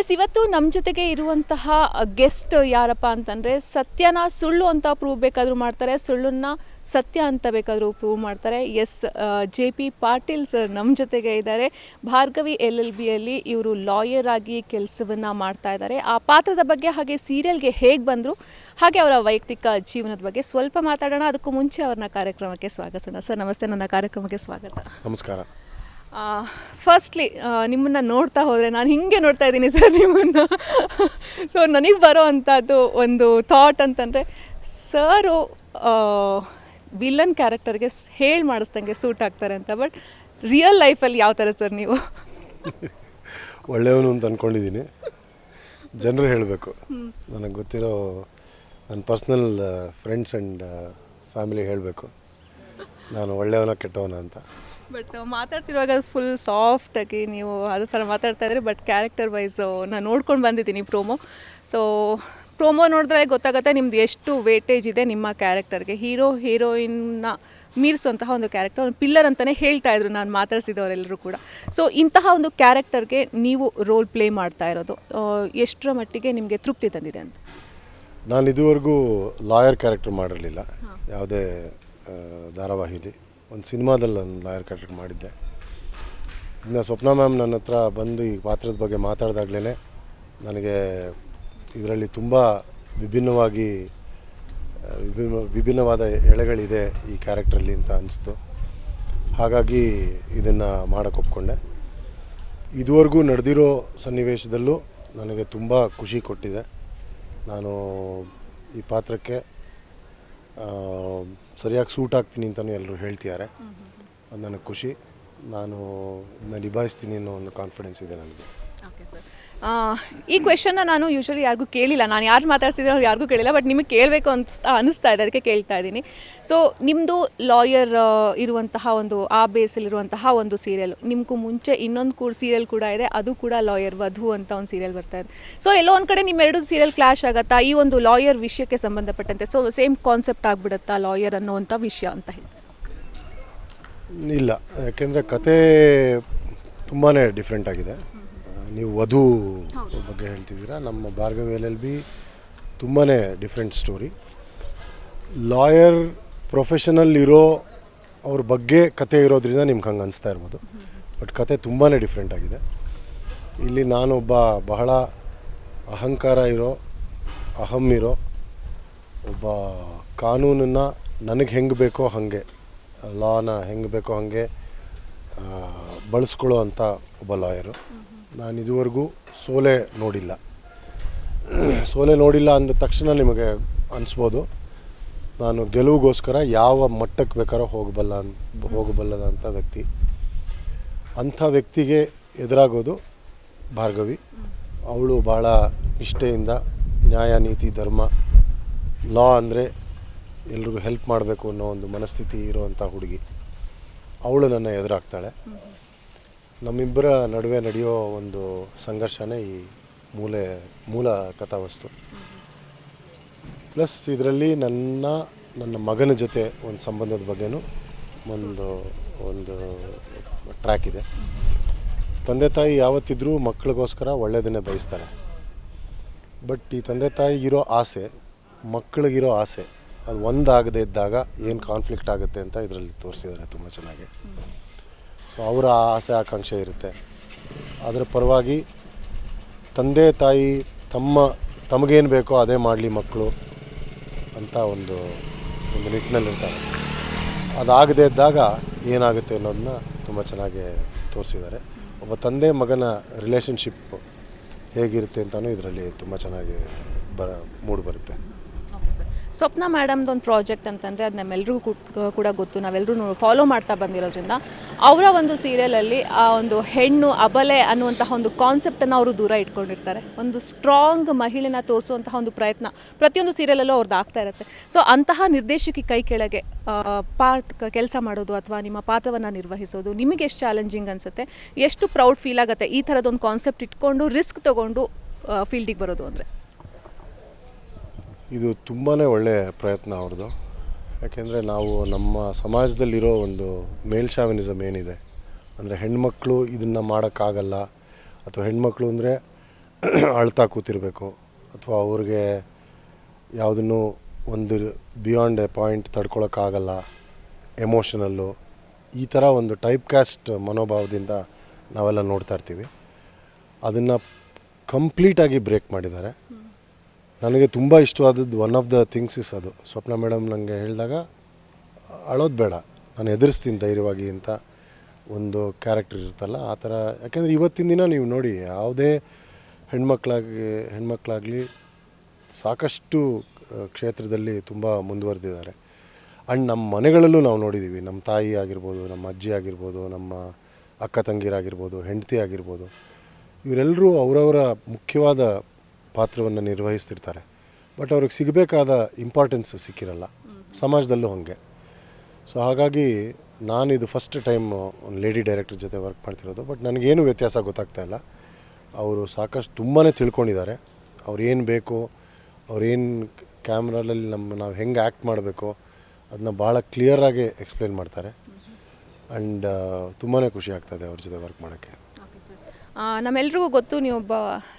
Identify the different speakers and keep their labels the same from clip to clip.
Speaker 1: S ಇವತ್ತು ನಮ್ಮ ಜೊತೆಗೆ ಇರುವಂತಹ ಗೆಸ್ಟ್ ಯಾರಪ್ಪ ಅಂತಂದರೆ ಸತ್ಯನ ಸುಳ್ಳು ಅಂತ ಪ್ರೂವ್ ಬೇಕಾದರೂ ಮಾಡ್ತಾರೆ, ಸುಳ್ಳನ್ನ ಸತ್ಯ ಅಂತ ಬೇಕಾದರೂ ಪ್ರೂವ್ ಮಾಡ್ತಾರೆ. ಎಸ್ JP ಪಾಟೀಲ್ ಸರ್ ನಮ್ಮ ಜೊತೆಗೆ ಇದ್ದಾರೆ. ಭಾರ್ಗವಿ LLBಯಲ್ಲಿ ಇವರು ಲಾಯರ್ ಆಗಿ ಕೆಲಸವನ್ನು ಮಾಡ್ತಾ ಇದ್ದಾರೆ. ಆ ಪಾತ್ರದ ಬಗ್ಗೆ ಹಾಗೆ ಸೀರಿಯಲ್ಗೆ ಹೇಗೆ ಬಂದರು ಹಾಗೆ ಅವರ ವೈಯಕ್ತಿಕ ಜೀವನದ ಬಗ್ಗೆ ಸ್ವಲ್ಪ ಮಾತಾಡೋಣ. ಅದಕ್ಕೂ ಮುಂಚೆ ಅವ್ರನ್ನ ಕಾರ್ಯಕ್ರಮಕ್ಕೆ ಸ್ವಾಗತಿಸೋಣ. ಸರ್ ನಮಸ್ತೆ, ನನ್ನ ಕಾರ್ಯಕ್ರಮಕ್ಕೆ ಸ್ವಾಗತ.
Speaker 2: ನಮಸ್ಕಾರ.
Speaker 1: ಫಸ್ಟ್ಲಿ ನಿಮ್ಮನ್ನು ನೋಡ್ತಾ ಹೋದರೆ ನಾನು ಹಿಂಗೆ ನೋಡ್ತಾ ಇದ್ದೀನಿ ಸರ್ ನಿಮ್ಮನ್ನು. ಸೊ ನನಗೆ ಬರೋ ಅಂಥದ್ದು ಒಂದು ಥಾಟ್ ಅಂತಂದರೆ ಸರು ವಿಲನ್ ಕ್ಯಾರೆಕ್ಟರ್ಗೆ ಹೇಳಿ ಮಾಡಿಸ್ದಂಗೆ ಸೂಟ್ ಆಗ್ತಾರೆ ಅಂತ. ಬಟ್ ರಿಯಲ್ ಲೈಫಲ್ಲಿ ಯಾವ ಥರ ಸರ್ ನೀವು?
Speaker 2: ಒಳ್ಳೆಯವನು ಅಂತ ಅಂದ್ಕೊಂಡಿದ್ದೀನಿ, ಜನರು ಹೇಳಬೇಕು. ನನಗೆ ಗೊತ್ತಿರೋ ನನ್ನ ಪರ್ಸ್ನಲ್ ಫ್ರೆಂಡ್ಸ್ ಆ್ಯಂಡ್ ಫ್ಯಾಮಿಲಿ ಹೇಳಬೇಕು ನಾನು ಒಳ್ಳೆಯವನ ಕೆಟ್ಟವನ ಅಂತ.
Speaker 1: ಬಟ್ ಮಾತಾಡ್ತಿರುವಾಗ ಫುಲ್ ಸಾಫ್ಟಾಗಿ ನೀವು ಅದೇ ಥರ ಮಾತಾಡ್ತಾ ಇದ್ರಿ. ಬಟ್ ಕ್ಯಾರೆಕ್ಟರ್ ವೈಸು ನಾನು ನೋಡ್ಕೊಂಡು ಬಂದಿದ್ದೀನಿ ಪ್ರೋಮೋ ನೋಡಿದ್ರೆ ಗೊತ್ತಾಗುತ್ತೆ ನಿಮ್ದು ಎಷ್ಟು ವೇಟೇಜ್ ಇದೆ ನಿಮ್ಮ ಕ್ಯಾರೆಕ್ಟರ್ಗೆ. ಹೀರೋಯಿನ್ನ ಮೀರಿಸುವಂತಹ ಒಂದು ಕ್ಯಾರೆಕ್ಟರ್, ಒಂದು ಪಿಲ್ಲರ್ ಅಂತಲೇ ಹೇಳ್ತಾ ಇದ್ರು ನಾನು ಮಾತಾಡ್ಸಿದವರೆಲ್ಲರೂ ಕೂಡ. ಸೊ ಇಂತಹ ಒಂದು ಕ್ಯಾರೆಕ್ಟರ್ಗೆ ನೀವು ರೋಲ್ ಪ್ಲೇ ಮಾಡ್ತಾ ಇರೋದು ಎಷ್ಟರ ಮಟ್ಟಿಗೆ ನಿಮಗೆ ತೃಪ್ತಿ ತಂದಿದೆ ಅಂತ?
Speaker 2: ನಾನು ಇದುವರೆಗೂ ಲಾಯರ್ ಕ್ಯಾರೆಕ್ಟರ್ ಮಾಡಿರಲಿಲ್ಲ ಯಾವುದೇ ಧಾರಾವಾಹಿಲಿ. ಒಂದು ಸಿನಿಮಾದಲ್ಲಿ ನಾನು ಲಾಯರ್ ಕ್ಯಾರೆಕ್ಟರ್ ಮಾಡಿದ್ದೆ. ಇನ್ನು ಸ್ವಪ್ನ ಮ್ಯಾಮ್ ನನ್ನ ಹತ್ರ ಬಂದು ಈ ಪಾತ್ರದ ಬಗ್ಗೆ ಮಾತಾಡಿದಾಗಲೇ ನನಗೆ ಇದರಲ್ಲಿ ತುಂಬ ವಿಭಿನ್ನವಾದ ಎಳೆಗಳಿದೆ ಈ ಕ್ಯಾರೆಕ್ಟ್ರಲ್ಲಿ ಅಂತ ಅನಿಸ್ತು. ಹಾಗಾಗಿ ಇದನ್ನು ಮಾಡೋಕ್ಕೆ ಒಪ್ಕೊಂಡೆ. ಇದುವರೆಗೂ ನಡೆದಿರೋ ಸನ್ನಿವೇಶದಲ್ಲೂ ನನಗೆ ತುಂಬ ಖುಷಿ ಕೊಟ್ಟಿದೆ. ನಾನು ಈ ಪಾತ್ರಕ್ಕೆ ಸರಿಯಾಗಿ ಸೂಟ್ ಆಗ್ತೀನಿ ಅಂತಲೂ ಎಲ್ಲರೂ ಹೇಳ್ತಿದ್ದಾರೆ. ಅದು ನನಗೆ ಖುಷಿ. ನಾನು ನಿಭಾಯಿಸ್ತೀನಿ ಅನ್ನೋ ಒಂದು ಕಾನ್ಫಿಡೆನ್ಸ್ ಇದೆ ನನಗೆ.
Speaker 1: ಓಕೆ ಸರ್, ಈ ಕ್ವೆಶನ್ನ ನಾನು ಯೂಶ್ವಲಿ ಯಾರಿಗೂ ಕೇಳಿಲ್ಲ, ನಾನು ಯಾರು ಮಾತಾಡ್ತಿದ್ರೆ ಅವ್ರು ಯಾರಿಗೂ ಕೇಳಿಲ್ಲ. ಬಟ್ ನಿಮಗೆ ಕೇಳಬೇಕು ಅಂತ ಅನ್ನಿಸ್ತಾ ಇದೆ, ಅದಕ್ಕೆ ಕೇಳ್ತಾ ಇದ್ದೀನಿ. ಸೊ ನಿಮ್ಮದು ಲಾಯರ್ ಇರುವಂತಹ ಒಂದು ಆ ಬೇಸಲ್ಲಿರುವಂತಹ ಒಂದು ಸೀರಿಯಲ್, ನಿಮಗೂ ಮುಂಚೆ ಇನ್ನೊಂದು ಸೀರಿಯಲ್ ಕೂಡ ಇದೆ, ಅದು ಕೂಡ ಲಾಯರ್ ವಧು ಅಂತ ಒಂದು ಸೀರಿಯಲ್ ಬರ್ತಾ ಇದೆ. ಸೊ ಎಲ್ಲೋ ಒಂದು ಕಡೆ ನಿಮ್ಮೆರಡು ಸೀರಿಯಲ್ ಕ್ಲಾಶ್ ಆಗುತ್ತಾ ಈ ಒಂದು ಲಾಯರ್ ವಿಷಯಕ್ಕೆ ಸಂಬಂಧಪಟ್ಟಂತೆ? ಸೊ ಸೇಮ್ ಕಾನ್ಸೆಪ್ಟ್ ಆಗಿಬಿಡುತ್ತಾ ಲಾಯರ್ ಅನ್ನೋವಂಥ ವಿಷಯ ಅಂತ ಹೇಳಿ?
Speaker 2: ಇಲ್ಲ, ಯಾಕೆಂದರೆ ಕತೆ ತುಂಬಾ ಡಿಫ್ರೆಂಟ್ ಆಗಿದೆ. ನೀವು ವಧು ಬಗ್ಗೆ ಹೇಳ್ತಿದ್ದೀರಾ, ನಮ್ಮ ಭಾರ್ಗವಿ LLB ತುಂಬಾ ಡಿಫ್ರೆಂಟ್ ಸ್ಟೋರಿ. ಲಾಯರ್ ಪ್ರೊಫೆಷನಲ್ ಇರೋ ಅವ್ರ ಬಗ್ಗೆ ಕತೆ ಇರೋದ್ರಿಂದ ನಿಮ್ಗೆ ಹಂಗೆ ಅನಿಸ್ತಾ ಇರ್ಬೋದು. ಬಟ್ ಕತೆ ತುಂಬಾ ಡಿಫ್ರೆಂಟ್ ಆಗಿದೆ. ಇಲ್ಲಿ ನಾನೊಬ್ಬ ಬಹಳ ಅಹಂಕಾರ ಇರೋ, ಅಹಂ ಇರೋ ಒಬ್ಬ, ಕಾನೂನನ್ನು ನನಗೆ ಹೆಂಗೆ ಬೇಕೋ ಹಾಗೆ, ಲಾನ ಹೆಂಗೆ ಬೇಕೋ ಹಾಗೆ ಬಳಸ್ಕೊಳ್ಳೋ ಅಂಥ ಒಬ್ಬ ಲಾಯರು. ನಾನು ಇದುವರೆಗೂ ಸೋಲೆ ನೋಡಿಲ್ಲ ಅಂದ ತಕ್ಷಣ ನಿಮಗೆ ಅನಿಸ್ಬೋದು ನಾನು ಗೆಲುವಿಗೋಸ್ಕರ ಯಾವ ಮಟ್ಟಕ್ಕೆ ಬೇಕಾದ್ರೂ ಹೋಗಬಲ್ಲದಂಥ ವ್ಯಕ್ತಿ. ಅಂಥ ವ್ಯಕ್ತಿಗೆ ಎದುರಾಗೋದು ಭಾರ್ಗವಿ. ಅವಳು ಭಾಳ ನಿಷ್ಠೆಯಿಂದ ನ್ಯಾಯ, ನೀತಿ, ಧರ್ಮ, ಲಾ ಅಂದರೆ ಎಲ್ರಿಗೂ ಹೆಲ್ಪ್ ಮಾಡಬೇಕು ಅನ್ನೋ ಒಂದು ಮನಸ್ಥಿತಿ ಇರೋವಂಥ ಹುಡುಗಿ. ಅವಳು ನನ್ನ ಎದುರಾಗ್ತಾಳೆ. ನಮ್ಮಿಬ್ಬರ ನಡುವೆ ನಡೆಯೋ ಒಂದು ಸಂಘರ್ಷನೇ ಈ ಮೂಲ ಕಥಾವಸ್ತು. ಪ್ಲಸ್ ಇದರಲ್ಲಿ ನನ್ನ ಮಗನ ಜೊತೆ ಒಂದು ಸಂಬಂಧದ ಬಗ್ಗೆನೂ ಒಂದು ಟ್ರ್ಯಾಕ್ ಇದೆ. ತಂದೆ ತಾಯಿ ಯಾವತ್ತಿದ್ರೂ ಮಕ್ಕಳಿಗೋಸ್ಕರ ಒಳ್ಳೆಯದನ್ನೇ ಬಯಸ್ತಾರೆ. ಬಟ್ ಈ ತಂದೆ ತಾಯಿಗಿರೋ ಆಸೆ, ಮಕ್ಕಳಿಗಿರೋ ಆಸೆ, ಅದು ಒಂದಾಗದೇ ಇದ್ದಾಗ ಏನು ಕಾನ್ಫ್ಲಿಕ್ಟ್ ಆಗುತ್ತೆ ಅಂತ ಇದರಲ್ಲಿ ತೋರಿಸಿದ್ದಾರೆ ತುಂಬ ಚೆನ್ನಾಗಿ. ಸೊ ಅವರ ಆಸೆ ಆಕಾಂಕ್ಷೆ ಇರುತ್ತೆ. ಅದರ ಪರವಾಗಿ ತಂದೆ ತಾಯಿ ತಮಗೇನು ಬೇಕೋ ಅದೇ ಮಾಡಲಿ ಮಕ್ಕಳು ಅಂತ ಒಂದು ನಿಟ್ಟಿನಲ್ಲಿರ್ತಾರೆ. ಅದಾಗದೇ ಇದ್ದಾಗ ಏನಾಗುತ್ತೆ ಅನ್ನೋದನ್ನ ತುಂಬ ಚೆನ್ನಾಗಿ ತೋರಿಸಿದ್ದಾರೆ. ಒಬ್ಬ ತಂದೆ ಮಗನ ರಿಲೇಷನ್ಶಿಪ್ ಹೇಗಿರುತ್ತೆ ಅಂತಲೂ ಇದರಲ್ಲಿ ತುಂಬ ಚೆನ್ನಾಗಿ ಮೂಡಿ ಬರುತ್ತೆ.
Speaker 1: ಸ್ವಪ್ನ ಮೇಡಮ್ದು ಒಂದು ಪ್ರಾಜೆಕ್ಟ್ ಅಂತಂದರೆ ಅದು ನಮ್ಮೆಲ್ಲರಿಗೂ ಕೂಡ ಗೊತ್ತು, ನಾವೆಲ್ಲರೂ ಫಾಲೋ ಮಾಡ್ತಾ ಬಂದಿರೋದ್ರಿಂದ. ಅವರ ಒಂದು ಸೀರಿಯಲಲ್ಲಿ ಆ ಒಂದು ಹೆಣ್ಣು ಅಬಲೆ ಅನ್ನುವಂತಹ ಒಂದು ಕಾನ್ಸೆಪ್ಟನ್ನು ಅವರು ದೂರ ಇಟ್ಕೊಂಡಿರ್ತಾರೆ. ಒಂದು ಸ್ಟ್ರಾಂಗ್ ಮಹಿಳೆನ ತೋರಿಸುವಂತಹ ಒಂದು ಪ್ರಯತ್ನ ಪ್ರತಿಯೊಂದು ಸೀರಿಯಲಲ್ಲೂ ಅವ್ರದ್ದು ಆಗ್ತಾ ಇರುತ್ತೆ. ಸೊ ಅಂತಹ ನಿರ್ದೇಶಕಿ ಕೈ ಕೆಳಗೆ ಕೆಲಸ ಮಾಡೋದು ಅಥವಾ ನಿಮ್ಮ ಪಾತ್ರವನ್ನು ನಿರ್ವಹಿಸೋದು ನಿಮಗೆ ಎಷ್ಟು ಚಾಲೆಂಜಿಂಗ್ ಅನಿಸುತ್ತೆ? ಎಷ್ಟು ಪ್ರೌಡ್ ಫೀಲ್ ಆಗುತ್ತೆ ಈ ಥರದೊಂದು ಕಾನ್ಸೆಪ್ಟ್ ಇಟ್ಕೊಂಡು ರಿಸ್ಕ್ ತೊಗೊಂಡು ಫೀಲ್ಡಿಗೆ ಬರೋದು ಅಂದರೆ?
Speaker 2: ಇದು ತುಂಬಾ ಒಳ್ಳೆಯ ಪ್ರಯತ್ನ ಅವ್ರದ್ದು. ಯಾಕೆಂದರೆ ನಾವು ನಮ್ಮ ಸಮಾಜದಲ್ಲಿರೋ ಒಂದು ಮೇಲ್ಶಾವಿನಿಸಮ್ ಏನಿದೆ ಅಂದರೆ ಹೆಣ್ಮಕ್ಳು ಇದನ್ನು ಮಾಡೋಕ್ಕಾಗಲ್ಲ, ಅಥವಾ ಹೆಣ್ಮಕ್ಳು ಅಂದರೆ ಅಳ್ತಾ ಕೂತಿರಬೇಕು ಅಥವಾ ಅವ್ರಿಗೆ ಯಾವುದನ್ನು ಒಂದು ಬಿಯಾಂಡ್ ಎ ಪಾಯಿಂಟ್ ತಡ್ಕೊಳಕ್ಕಾಗಲ್ಲ, ಎಮೋಷನಲ್ಲು, ಈ ಥರ ಒಂದು ಟೈಪ್ ಕ್ಯಾಸ್ಟ್ ಮನೋಭಾವದಿಂದ ನಾವೆಲ್ಲ ನೋಡ್ತಾ ಇರ್ತೀವಿ. ಅದನ್ನು ಕಂಪ್ಲೀಟಾಗಿ ಬ್ರೇಕ್ ಮಾಡಿದ್ದಾರೆ. ನನಗೆ ತುಂಬ ಇಷ್ಟವಾದದ್ದು one of the things is ಅದು. ಸ್ವಪ್ನ ಮೇಡಮ್ ನನಗೆ ಹೇಳಿದಾಗ ಅಳೋದು ಬೇಡ, ನಾನು ಎದುರಿಸ್ತೀನಿ ಧೈರ್ಯವಾಗಿ ಅಂತ ಒಂದು ಕ್ಯಾರೆಕ್ಟರ್ ಇರುತ್ತಲ್ಲ ಆ ಥರ. ಯಾಕೆಂದರೆ ಇವತ್ತಿನ ದಿನ ನೀವು ನೋಡಿ, ಯಾವುದೇ ಹೆಣ್ಮಕ್ಳಾಗಲಿ ಸಾಕಷ್ಟು ಕ್ಷೇತ್ರದಲ್ಲಿ ತುಂಬ ಮುಂದುವರೆದಿದ್ದಾರೆ. ಆ್ಯಂಡ್ ನಮ್ಮ ಮನೆಗಳಲ್ಲೂ ನಾವು ನೋಡಿದ್ದೀವಿ, ನಮ್ಮ ತಾಯಿ ಆಗಿರ್ಬೋದು, ನಮ್ಮ ಅಜ್ಜಿ ಆಗಿರ್ಬೋದು, ನಮ್ಮ ಅಕ್ಕ ತಂಗಿರಾಗಿರ್ಬೋದು, ಹೆಂಡತಿ ಆಗಿರ್ಬೋದು, ಇವರೆಲ್ಲರೂ ಅವರವರ ಮುಖ್ಯವಾದ ಪಾತ್ರವನ್ನು ನಿರ್ವಹಿಸ್ತಿರ್ತಾರೆ. ಬಟ್ ಅವ್ರಿಗೆ ಸಿಗಬೇಕಾದ ಇಂಪಾರ್ಟೆನ್ಸ್ ಸಿಕ್ಕಿರಲ್ಲ, ಸಮಾಜದಲ್ಲೂ ಹಾಗೆ. ಸೊ ಹಾಗಾಗಿ ನಾನು ಇದು ಫಸ್ಟ್ ಟೈಮ್ ಒಂದು ಲೇಡಿ ಡೈರೆಕ್ಟರ್ ಜೊತೆ ವರ್ಕ್ ಮಾಡ್ತಿರೋದು. ಬಟ್ ನನಗೇನು ವ್ಯತ್ಯಾಸ ಗೊತ್ತಾಗ್ತಾ ಇಲ್ಲ. ಅವರು ಸಾಕಷ್ಟು ತುಂಬಾ ತಿಳ್ಕೊಂಡಿದ್ದಾರೆ. ಅವ್ರೇನು ಬೇಕು, ಅವ್ರೇನು ಕ್ಯಾಮ್ರಲ್ಲಿ ನಾವು ಹೆಂಗೆ ಆ್ಯಕ್ಟ್ ಮಾಡಬೇಕು ಅದನ್ನ ಭಾಳ ಕ್ಲಿಯರಾಗಿ ಎಕ್ಸ್ಪ್ಲೇನ್ ಮಾಡ್ತಾರೆ. ಆ್ಯಂಡ್ ತುಂಬಾ ಖುಷಿ ಆಗ್ತಾಯಿದೆ ಅವ್ರ ಜೊತೆ ವರ್ಕ್ ಮಾಡೋಕ್ಕೆ.
Speaker 1: ನಮ್ಮೆಲ್ರಿಗೂ ಗೊತ್ತು, ನೀವೊಬ್ಬ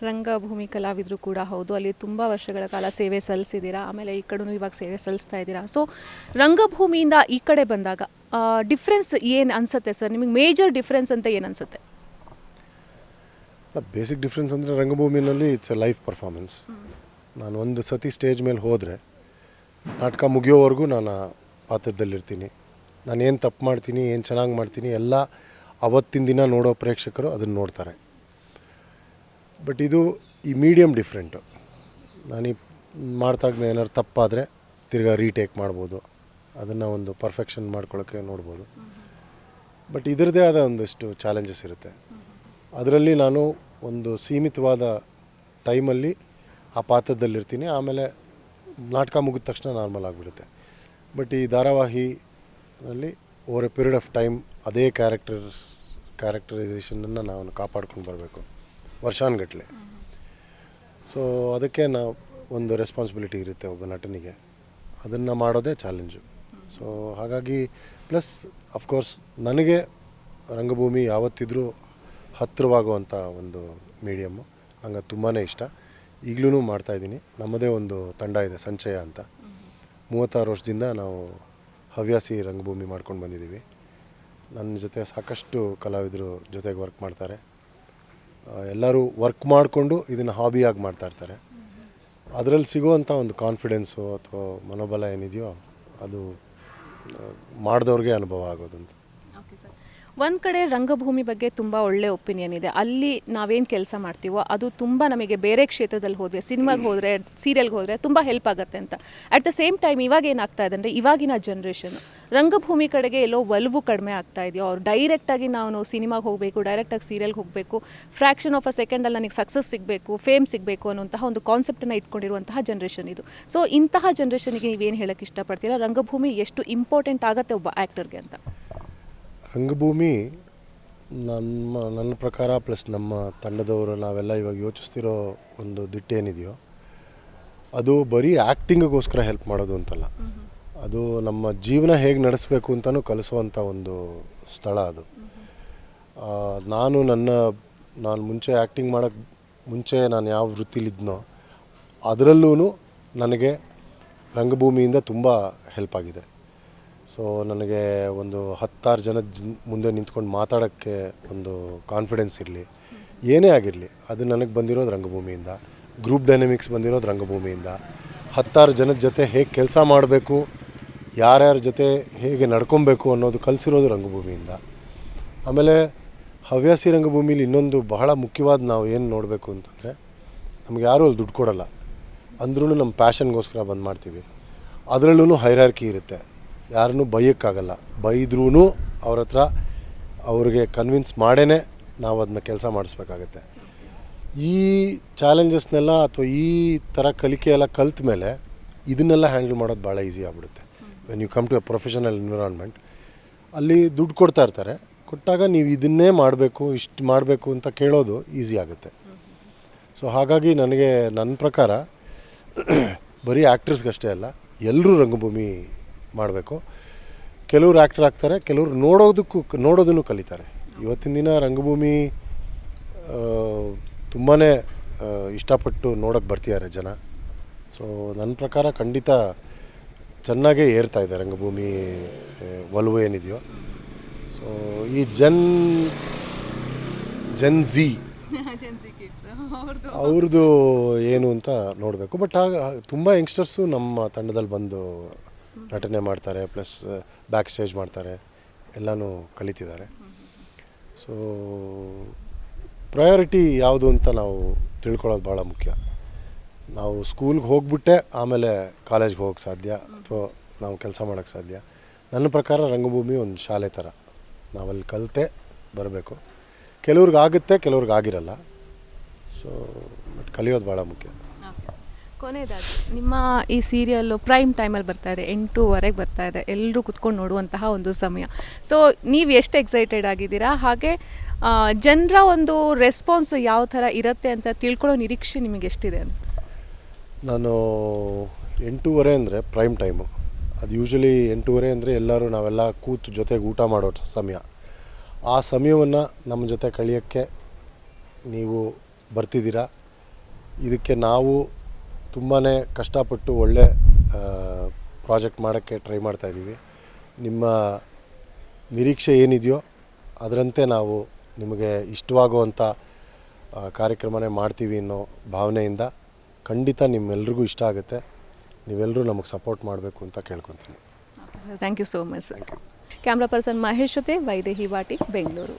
Speaker 1: ರಂಗಭೂಮಿ ಕಲಾವಿದರು ಕೂಡ ಹೌದು. ಅಲ್ಲಿ ತುಂಬ ವರ್ಷಗಳ ಕಾಲ ಸೇವೆ ಸಲ್ಲಿಸಿದ್ದೀರಾ. ಆಮೇಲೆ ಈ ಕಡೆನೂ ಇವಾಗ ಸೇವೆ ಸಲ್ಲಿಸ್ತಾ ಇದ್ದೀರಾ. ಸೊ ರಂಗಭೂಮಿಯಿಂದ ಈ ಕಡೆ ಬಂದಾಗ ಡಿಫ್ರೆನ್ಸ್ ಏನು ಅನಿಸುತ್ತೆ ಸರ್ ನಿಮಗೆ? ಮೇಜರ್ ಡಿಫ್ರೆನ್ಸ್ ಅಂತ ಏನು ಅನಿಸುತ್ತೆ?
Speaker 2: ಬೇಸಿಕ್ ಡಿಫ್ರೆನ್ಸ್ ಅಂದರೆ ರಂಗಭೂಮಿನಲ್ಲಿ ಇಟ್ಸ್ ಎ ಲೈಫ್ ಪರ್ಫಾರ್ಮೆನ್ಸ್. ನಾನು ಒಂದು ಸತಿ ಸ್ಟೇಜ್ ಮೇಲೆ ಹೋದರೆ ನಾಟಕ ಮುಗಿಯೋವರೆಗೂ ನಾನು ಪಾತ್ರದಲ್ಲಿರ್ತೀನಿ. ನಾನು ಏನು ತಪ್ಪು ಮಾಡ್ತೀನಿ, ಏನು ಚೆನ್ನಾಗಿ ಮಾಡ್ತೀನಿ ಎಲ್ಲ ಅವತ್ತಿನ ದಿನ ನೋಡೋ ಪ್ರೇಕ್ಷಕರು ಅದನ್ನು ನೋಡ್ತಾರೆ. ಬಟ್ ಇದು ಈ ಮೀಡಿಯಮ್ ಡಿಫ್ರೆಂಟು. ನಾನು ಮಾಡ್ತಾಗ ಏನಾದ್ರು ತಪ್ಪಾದರೆ ತಿರ್ಗಾ ರೀಟೇಕ್ ಮಾಡ್ಬೋದು, ಅದನ್ನು ಒಂದು ಪರ್ಫೆಕ್ಷನ್ ಮಾಡ್ಕೊಳ್ಳೋಕ್ಕೆ ನೋಡ್ಬೋದು. ಬಟ್ ಇದರದ್ದೇ ಆದ ಒಂದಷ್ಟು ಚಾಲೆಂಜಸ್ ಇರುತ್ತೆ. ಅದರಲ್ಲಿ ನಾನು ಒಂದು ಸೀಮಿತವಾದ ಟೈಮಲ್ಲಿ ಆ ಪಾತ್ರದಲ್ಲಿರ್ತೀನಿ. ಆಮೇಲೆ ನಾಟಕ ಮುಗಿದ ತಕ್ಷಣ ನಾರ್ಮಲ್ ಆಗಿಬಿಡುತ್ತೆ. ಬಟ್ ಈ ಧಾರಾವಾಹಿನಲ್ಲಿ over a period of time ಅದೇ ಕ್ಯಾರೆಕ್ಟರೈಸೇಷನನ್ನು ನಾವು ಕಾಪಾಡ್ಕೊಂಡು ಬರಬೇಕು ವರ್ಷಾನುಗಟ್ಟಲೆ. ಸೊ ಅದಕ್ಕೆ ನಾವು ಒಂದು ರೆಸ್ಪಾನ್ಸಿಬಿಲಿಟಿ ಇರುತ್ತೆ ಒಬ್ಬ ನಟನಿಗೆ, ಅದನ್ನು ಮಾಡೋದೇ ಚಾಲೆಂಜು. ಸೊ ಹಾಗಾಗಿ ಪ್ಲಸ್ ಅಫ್ಕೋರ್ಸ್ ನನಗೆ ರಂಗಭೂಮಿ ಯಾವತ್ತಿದ್ರೂ ಹತ್ತಿರವಾಗುವಂಥ ಒಂದು ಮೀಡಿಯಮ್ಮು, ನಂಗೆ ತುಂಬಾ ಇಷ್ಟ. ಈಗಲೂ ಮಾಡ್ತಾಯಿದ್ದೀನಿ. ನಮ್ಮದೇ ಒಂದು ತಂಡ ಇದೆ, ಸಂಚಯ ಅಂತ. 36 ವರ್ಷದಿಂದ ನಾವು ಹವ್ಯಾಸಿ ರಂಗಭೂಮಿ ಮಾಡ್ಕೊಂಡು ಬಂದಿದ್ದೀವಿ. ನನ್ನ ಜೊತೆ ಸಾಕಷ್ಟು ಕಲಾವಿದರು ಜೊತೆಗೆ ವರ್ಕ್ ಮಾಡ್ತಾರೆ. ಎಲ್ಲರೂ ವರ್ಕ್ ಮಾಡಿಕೊಂಡು ಇದನ್ನು ಹಾಬಿಯಾಗಿ ಮಾಡ್ತಾಯಿರ್ತಾರೆ. ಅದರಲ್ಲಿ ಸಿಗುವಂಥ ಒಂದು ಕಾನ್ಫಿಡೆನ್ಸು ಅಥವಾ ಮನೋಬಲ ಏನಿದೆಯೋ ಅದು ಮಾಡಿದವ್ರಿಗೆ ಅನುಭವ ಆಗೋದಂತ.
Speaker 1: ಒಂದು ಕಡೆ ರಂಗಭೂಮಿ ಬಗ್ಗೆ ತುಂಬ ಒಳ್ಳೆ ಒಪಿನಿಯನ್ ಇದೆ. ಅಲ್ಲಿ ನಾವೇನು ಕೆಲಸ ಮಾಡ್ತೀವೋ ಅದು ತುಂಬ ನಮಗೆ ಬೇರೆ ಕ್ಷೇತ್ರದಲ್ಲಿ ಹೋದರೆ, ಸಿನಿಮಾಗೆ ಹೋದರೆ, ಸೀರಿಯಲ್ಗೆ ಹೋದರೆ ತುಂಬ ಹೆಲ್ಪ್ ಆಗುತ್ತೆ ಅಂತ. ಅಟ್ ದ ಸೇಮ್ ಟೈಮ್ ಇವಾಗ ಏನಾಗ್ತಾ ಇದೆ ಅಂದರೆ, ಇವಾಗಿನ ಜನ್ರೇಷನು ರಂಗಭೂಮಿ ಕಡೆಗೆ ಎಲ್ಲೋ ಒಲವು ಕಡಿಮೆ ಆಗ್ತಾ ಇದೆಯೋ. ಅವ್ರು ಡೈರೆಕ್ಟಾಗಿ ನಾವು ಸಿನಿಮಾಗೆ ಹೋಗಬೇಕು, ಡೈರೆಕ್ಟಾಗಿ ಸೀರಿಯಲ್ಗೆ ಹೋಗಬೇಕು, ಫ್ರ್ಯಾಕ್ಷನ್ ಆಫ್ ಅ ಸೆಕೆಂಡಲ್ಲಿ ನನಗೆ ಸಕ್ಸಸ್ ಸಿಗಬೇಕು, ಫೇಮ್ ಸಿಗಬೇಕು ಅನ್ನೋಂತಹ ಒಂದು ಕಾನ್ಸೆಪ್ಟನ್ನು ಇಟ್ಕೊಂಡಿರುವಂತಹ ಜನ್ರೇಷನ್ ಇದು. ಸೊ ಇಂತಹ ಜನ್ರೇಷನಿಗೆ ನೀವೇನು ಹೇಳೋಕ್ಕೆ ಇಷ್ಟಪಡ್ತೀರಾ? ರಂಗಭೂಮಿ ಎಷ್ಟು ಇಂಪಾರ್ಟೆಂಟ್ ಆಗುತ್ತೆ ಒಬ್ಬ ಆ್ಯಕ್ಟರ್ಗೆ ಅಂತ?
Speaker 2: ರಂಗಭೂಮಿ ನನ್ನ ಪ್ರಕಾರ ಪ್ಲಸ್ ನಮ್ಮ ತಂಡದವರು ನಾವೆಲ್ಲ ಇವಾಗ ಯೋಚಿಸ್ತಿರೋ ಒಂದು ದಿಟ್ಟೇನಿದೆಯೋ ಅದು ಬರೀ ಆ್ಯಕ್ಟಿಂಗಿಗೋಸ್ಕರ ಹೆಲ್ಪ್ ಮಾಡೋದು ಅಂತಲ್ಲ. ಅದು ನಮ್ಮ ಜೀವನ ಹೇಗೆ ನಡೆಸಬೇಕು ಅಂತಲೂ ಕಲಿಸುವಂಥ ಒಂದು ಸ್ಥಳ ಅದು. ನಾನು ಮುಂಚೆ ಆ್ಯಕ್ಟಿಂಗ್ ಮಾಡೋಕ್ಕೆ ಮುಂಚೆ ನಾನು ಯಾವ ವೃತ್ತಿಲಿದ್ನೋ ಅದರಲ್ಲೂ ನನಗೆ ರಂಗಭೂಮಿಯಿಂದ ತುಂಬ ಹೆಲ್ಪ್ ಆಗಿದೆ. ಸೊ ನನಗೆ ಒಂದು 10 ಜನ ಮುಂದೆ ನಿಂತ್ಕೊಂಡು ಮಾತಾಡೋಕ್ಕೆ ಒಂದು ಕಾನ್ಫಿಡೆನ್ಸ್ ಇರಲಿ, ಏನೇ ಆಗಿರಲಿ, ಅದು ನನಗೆ ಬಂದಿರೋದು ರಂಗಭೂಮಿಯಿಂದ. ಗ್ರೂಪ್ ಡೈನಮಿಕ್ಸ್ ಬಂದಿರೋದು ರಂಗಭೂಮಿಯಿಂದ. 10 ಜನದ ಜೊತೆ ಹೇಗೆ ಕೆಲಸ ಮಾಡಬೇಕು, ಯಾರ್ಯಾರ ಜೊತೆ ಹೇಗೆ ನಡ್ಕೊಬೇಕು ಅನ್ನೋದು ಕಲಿಸಿರೋದು ರಂಗಭೂಮಿಯಿಂದ. ಆಮೇಲೆ ಹವ್ಯಾಸಿ ರಂಗಭೂಮಿಲಿ ಇನ್ನೊಂದು ಬಹಳ ಮುಖ್ಯವಾದ ನಾವು ಏನು ನೋಡಬೇಕು ಅಂತಂದರೆ, ನಮ್ಗೆ ಯಾರೂ ಅಲ್ಲಿ ದುಡ್ಡು ಕೊಡೋಲ್ಲ ಅಂದ್ರೂ ನಮ್ಮ ಪ್ಯಾಷನ್ಗೋಸ್ಕರ ಬಂದು ಮಾಡ್ತೀವಿ. ಅದರಲ್ಲೂ ಹೈರಾರ್ಕಿ ಇರುತ್ತೆ, ಯಾರನ್ನೂ ಬೈಯೋಕ್ಕಾಗಲ್ಲ. ಬೈದ್ರೂ ಅವ್ರ ಹತ್ರ ಅವ್ರಿಗೆ ಕನ್ವಿನ್ಸ್ ಮಾಡೇ ನಾವು ಅದನ್ನ ಕೆಲಸ ಮಾಡಿಸ್ಬೇಕಾಗತ್ತೆ. ಈ ಚಾಲೆಂಜಸ್ನೆಲ್ಲ ಅಥವಾ ಈ ಥರ ಕಲಿಕೆ ಎಲ್ಲ ಕಲ್ತ ಮೇಲೆ ಇದನ್ನೆಲ್ಲ ಹ್ಯಾಂಡಲ್ ಮಾಡೋದು ಭಾಳ ಈಸಿ ಆಗಿಬಿಡುತ್ತೆ. When you come to a professional environment, ಅಲ್ಲಿ ದುಡ್ಡು ಕೊಡ್ತಾ ಇರ್ತಾರೆ, ಕೊಟ್ಟಾಗ ನೀವು ಇದನ್ನೇ ಮಾಡಬೇಕು, ಇಷ್ಟು ಮಾಡಬೇಕು ಅಂತ ಕೇಳೋದು ಈಸಿ ಆಗುತ್ತೆ. ಸೊ ಹಾಗಾಗಿ ನನಗೆ ನನ್ನ ಪ್ರಕಾರ ಬರೀ ಆ್ಯಕ್ಟರ್ಸ್ಗಷ್ಟೇ ಅಲ್ಲ, ಎಲ್ಲರೂ ರಂಗಭೂಮಿ ಮಾಡಬೇಕು. ಕೆಲವರು ಆ್ಯಕ್ಟರ್ ಆಗ್ತಾರೆ, ಕೆಲವರು ನೋಡೋದನ್ನು ಕಲಿತಾರೆ. ಇವತ್ತಿನ ದಿನ ರಂಗಭೂಮಿ ತುಂಬಾ ಇಷ್ಟಪಟ್ಟು ನೋಡೋಕ್ಕೆ ಬರ್ತಿದ್ದಾರೆ ಜನ. ಸೊ ನನ್ನ ಪ್ರಕಾರ ಖಂಡಿತ ಚೆನ್ನಾಗೇ ಏರ್ತಾ ಇದೆ ರಂಗಭೂಮಿ ಒಲವು ಏನಿದೆಯೋ. ಸೊ ಈ ಜನ್ ಝಿ ಅವ್ರದ್ದು ಏನು ಅಂತ ನೋಡಬೇಕು. ಬಟ್ ತುಂಬ ಯಂಗ್ಸ್ಟರ್ಸು ನಮ್ಮ ತಂಡದಲ್ಲಿ ಬಂದು ನಟನೆ ಮಾಡ್ತಾರೆ, ಪ್ಲಸ್ ಬ್ಯಾಕ್ ಸ್ಟೇಜ್ ಮಾಡ್ತಾರೆ, ಎಲ್ಲನೂ ಕಲಿತಿದ್ದಾರೆ. ಸೊ ಪ್ರಯಾರಿಟಿ ಯಾವುದು ಅಂತ ನಾವು ತಿಳ್ಕೊಳ್ಳೋದು ಭಾಳ ಮುಖ್ಯ. ನಾವು ಸ್ಕೂಲ್ಗೆ ಹೋಗ್ಬಿಟ್ಟೆ ಆಮೇಲೆ ಕಾಲೇಜ್ಗೆ ಹೋಗೋಕ್ಕೆ ಸಾಧ್ಯ ಅಥವಾ ನಾವು ಕೆಲಸ ಮಾಡೋಕ್ಕೆ ಸಾಧ್ಯ. ನನ್ನ ಪ್ರಕಾರ ರಂಗಭೂಮಿ ಒಂದು ಶಾಲೆ ಥರ, ನಾವಲ್ಲಿ ಕಲಿತೆ ಬರಬೇಕು. ಕೆಲವ್ರಿಗೆ ಆಗುತ್ತೆ, ಕೆಲವ್ರಿಗೆ ಆಗಿರಲ್ಲ. ಸೊ ಬಟ್ ಕಲಿಯೋದು ಭಾಳ ಮುಖ್ಯ.
Speaker 1: ಕೊನೆಯದಾಗಿ ನಿಮ್ಮ ಈ ಸೀರಿಯಲ್ಲು ಪ್ರೈಮ್ ಟೈಮಲ್ಲಿ ಬರ್ತಾ ಇದೆ, 8:00 ಬರ್ತಾ ಇದೆ, ಎಲ್ಲರೂ ಕುತ್ಕೊಂಡು ನೋಡುವಂತಹ ಒಂದು ಸಮಯ. ಸೊ ನೀವು ಎಷ್ಟು ಎಕ್ಸೈಟೆಡ್ ಆಗಿದ್ದೀರಾ, ಹಾಗೆ ಜನರ ಒಂದು ರೆಸ್ಪಾನ್ಸ್ ಯಾವ ಥರ ಇರುತ್ತೆ ಅಂತ ತಿಳ್ಕೊಳ್ಳೋ ನಿರೀಕ್ಷೆ ನಿಮಗೆ ಎಷ್ಟಿದೆ ಅಂತ?
Speaker 2: ನಾನು 8:30 ಅಂದರೆ ಪ್ರೈಮ್ ಟೈಮು. ಅದು ಯೂಶ್ವಲಿ 8:30 ಅಂದರೆ ಎಲ್ಲರೂ ನಾವೆಲ್ಲ ಕೂತು ಜೊತೆಗೆ ಊಟ ಮಾಡೋ ಸಮಯ. ಆ ಸಮಯವನ್ನು ನಮ್ಮ ಜೊತೆ ಕಳೆಯೋಕ್ಕೆ ನೀವು ಬರ್ತಿದ್ದೀರಾ. ಇದಕ್ಕೆ ನಾವು ತುಂಬಾ ಕಷ್ಟಪಟ್ಟು ಒಳ್ಳೆ ಪ್ರಾಜೆಕ್ಟ್ ಮಾಡೋಕ್ಕೆ ಟ್ರೈ ಮಾಡ್ತಾಯಿದ್ದೀವಿ. ನಿಮ್ಮ ನಿರೀಕ್ಷೆ ಏನಿದೆಯೋ ಅದರಂತೆ ನಾವು ನಿಮಗೆ ಇಷ್ಟವಾಗುವಂಥ ಕಾರ್ಯಕ್ರಮನೇ ಮಾಡ್ತೀವಿ ಅನ್ನೋ ಭಾವನೆಯಿಂದ ಖಂಡಿತ ನಿಮ್ಮೆಲ್ರಿಗೂ ಇಷ್ಟ ಆಗುತ್ತೆ. ನೀವೆಲ್ಲರೂ ನಮಗೆ ಸಪೋರ್ಟ್ ಮಾಡಬೇಕು ಅಂತ ಕೇಳ್ಕೊತೀನಿ.
Speaker 1: Thank you so much.
Speaker 2: Thank you.
Speaker 1: Camera person Mahesh ಜೊತೆ ವೈದೇಹಿ ವಾಟಿ, ಬೆಂಗಳೂರು.